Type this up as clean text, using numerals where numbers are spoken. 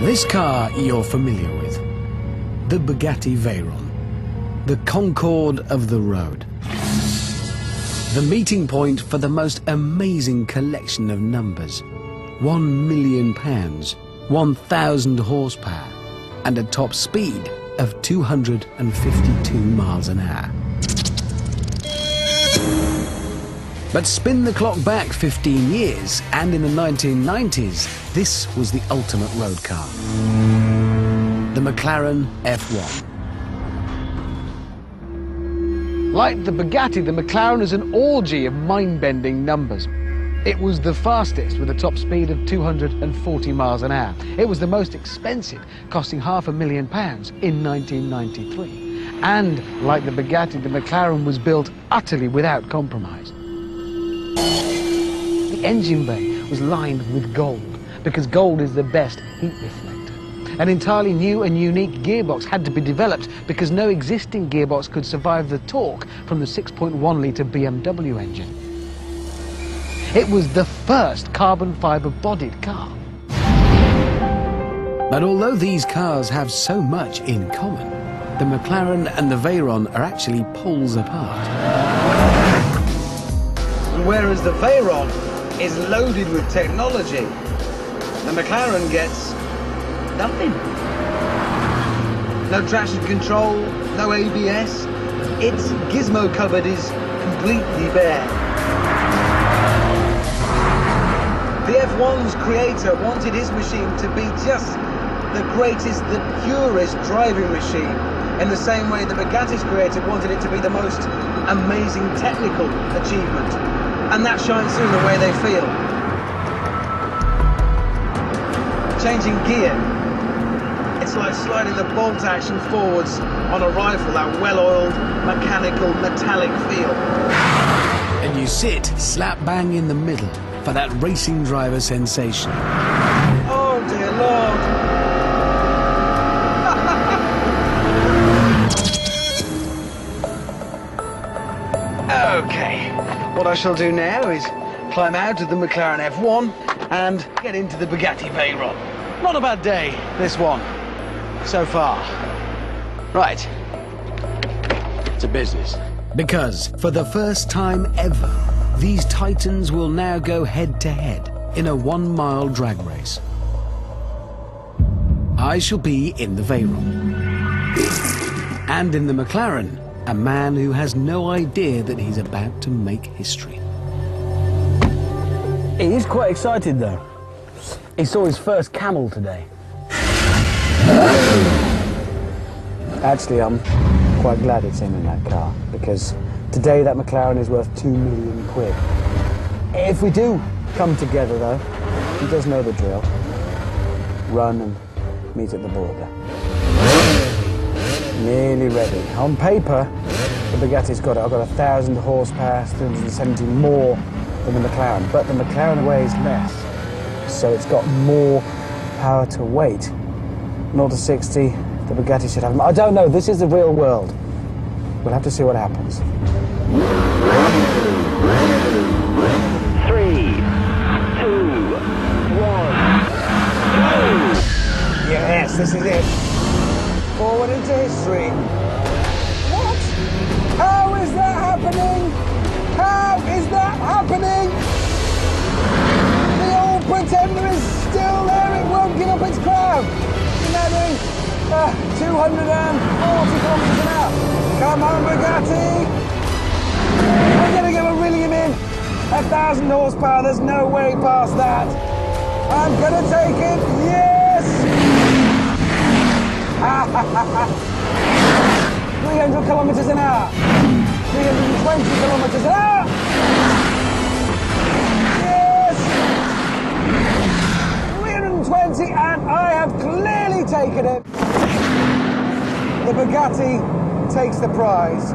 This car you're familiar with, the Bugatti Veyron, the Concorde of the road. The meeting point for the most amazing collection of numbers. £1 million, 1,000 horsepower, and a top speed of 252 miles an hour. But spin the clock back 15 years, and in the 1990s, this was the ultimate road car. The McLaren F1. Like the Bugatti, the McLaren is an orgy of mind-bending numbers. It was the fastest with a top speed of 240 miles an hour. It was the most expensive, costing £500,000 in 1993. And like the Bugatti, the McLaren was built utterly without compromise. The engine bay was lined with gold, because gold is the best heat reflector. An entirely new and unique gearbox had to be developed because no existing gearbox could survive the torque from the 6.1-litre BMW engine. It was the first carbon fibre bodied car. But although these cars have so much in common, the McLaren and the Veyron are actually poles apart. Whereas the Veyron is loaded with technology, the McLaren gets nothing. No traction control, no ABS. Its gizmo cupboard is completely bare. The F1's creator wanted his machine to be just the greatest, the purest driving machine, in the same way the Bugatti's creator wanted it to be the most amazing technical achievement. And that shines through the way they feel. Changing gear, it's like sliding the bolt action forwards on a rifle, that well-oiled, mechanical, metallic feel. And you sit slap bang in the middle for that racing driver sensation. Oh dear Lord. Okay, what I shall do now is climb out of the McLaren F1 and get into the Bugatti Veyron. Not a bad day, this one, so far. Right, to business. Because for the first time ever, these titans will now go head-to-head in a 1-mile drag race. I shall be in the Veyron. And in the McLaren, a man who has no idea that he's about to make history. He is quite excited though. He saw his first camel today. Actually, I'm quite glad it's him in that car, because today that McLaren is worth £2 million. If we do come together though, he does know the drill. Run and meet at the border. Nearly ready. On paper, the Bugatti's got it. I've got 1,000 horsepower, 370 more than the McLaren, but the McLaren weighs less, so it's got more power to weight. 0 to 60, the Bugatti should have. I don't know. This is the real world. We'll have to see what happens. 3, 2, 1, go! Yes, this is it. Forward into history. What? How is that happening? How is that happening? The old pretender is still there. It won't give up its crown. It's now doing 240 kilometers an hour. Come on, Bugatti. We're going to get a reeling him in. 1,000 horsepower. There's no way past that. I'm going to take it. Yes! 300 kilometers an hour. 320 kilometers an hour. Yes! 320, and I have clearly taken it. The Bugatti takes the prize.